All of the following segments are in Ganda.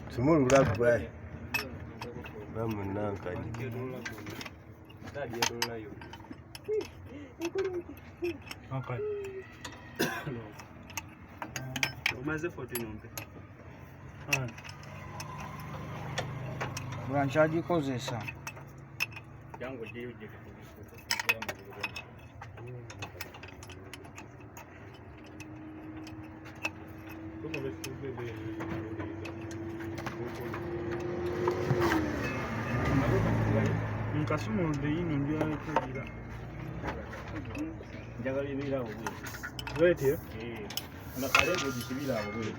Small black boy. Nanka. Okay. Umaze 14 nombe. Branchaji kozesa. Yango je uje Nkasumo de yino ndio kugira. Njagala ibira obwe. Right here. Na karibu jisibira obwe.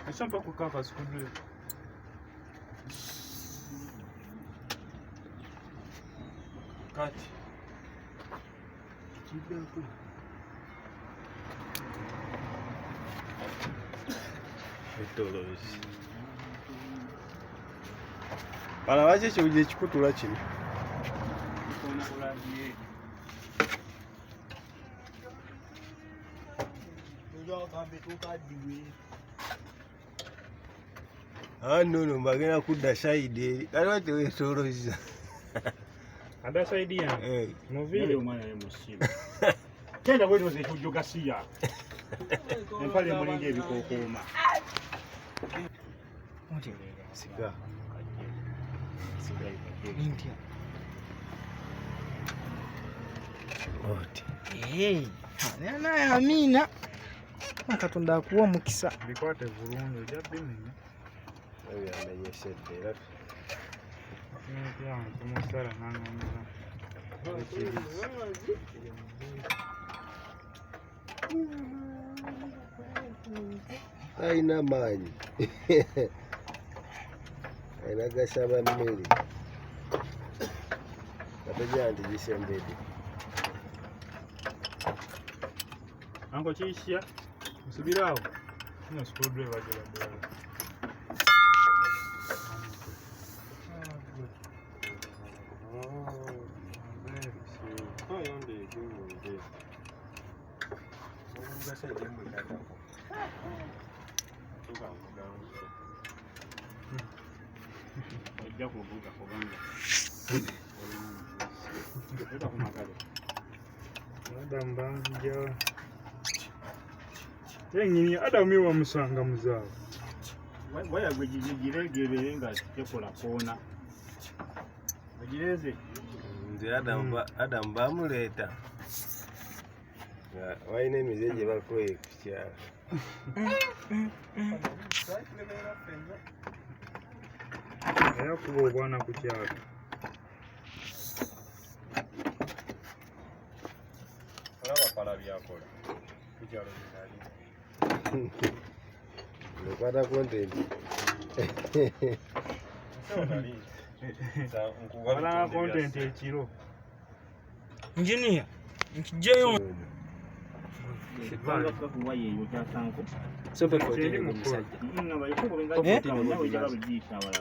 Ashampa kukava sikundwe. Kati. Kidogo. Etolozi. Bala waje chuje chikutula kino. No, mbagenda kudda side. Kali wate wetoloza. Ada side ya? Movile omwana ne musiba. Kenda bweto ze kujoga siya. Empale mulinge ebikokoma. Siga. India. Oti. Nana amina. Katonda kuwa mukisa. Bikwate bulungi ojja bimenya. Oyo amenyesedde era. Ntia kumusala nanganyira. Aina maanyi. Aina gasaba mmere. Katajja nti gisembedde. Anko kishya. Musubirawo. Kino screwdriver jala. Ojja kuvuga kubanga. Ota kumakale. Adambanja. Yengini adamiwa musanga muzaawo. Waya gwejiregere nga tekola kona. Ojireze. Nze Adam bamuleeta. Wayina emize gye bakoye ku kyalo. Era kuba obwana ku kyalo. Olaba pala byakola. Ku kyalo binali. Lekwata content. Wala content ekiro. Engineer. Nkijeyo. Kipanga kwa kuwa yeyo kyasanko. Sope kwa jeni musajja. Nga bayiko benga kitawo nawe jala bujisha wala.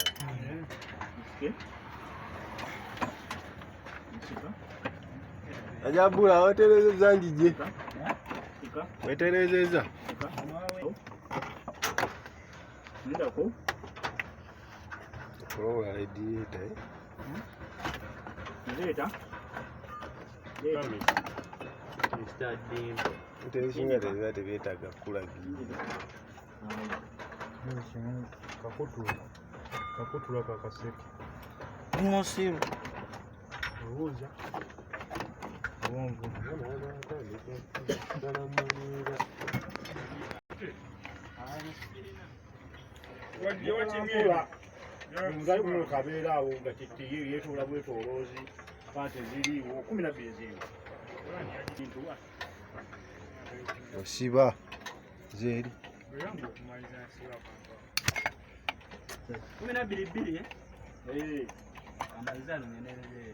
Okay. Ajabula waterezeza njije. Weterezeza. Ndako. Pro idea Leta. Mr. Dean. Utezinga tezate betaga kulagira. Kakutula kakaseke. Ngosiru. Uza. Wongo. Wajimira. Ngai kuno kabera awo ngatiye yetola bwetolozi. Pate ziriwo 12 ziriwo. Osiba zeri. Yangu kumaliza siwa kwa. 12 amaliza ngenelele.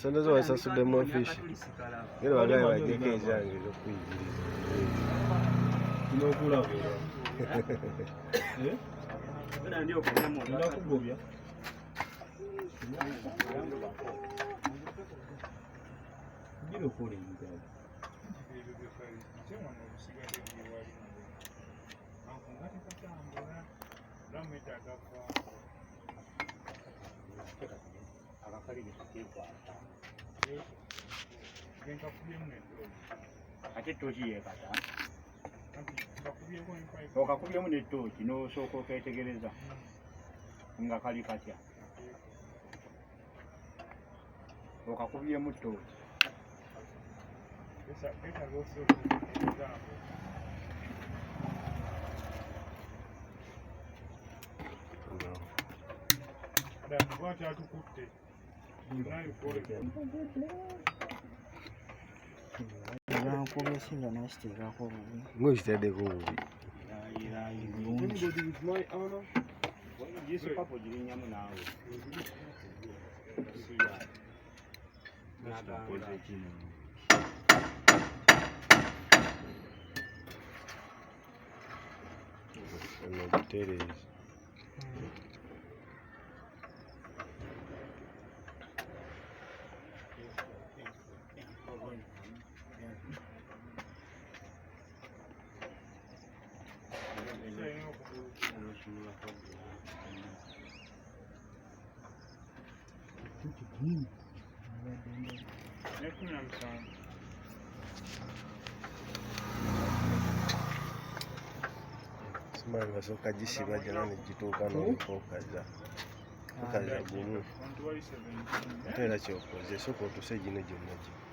Sandezo wasasudde mu office. Ngero bagaye bajjeko ezange z'okuyigiriza. Kino okulabira. Ndakugobya. Ndio kule ndio. Ate tochi yekata. Okakubyemu ne tochi n'osooka okeetegereza nga kali katya. Okakubyemu tochi. Bankubye singa nasiteekako bubi. Ng'okiteddeko bubi. Yesu papo girinyamu naawe. Ono butereezi. Simanyi basooka gisiba gyala ne gituuka n'okaza. Okaza gumu. Ate era kyokoze, sooka otuse gino gyonna gino.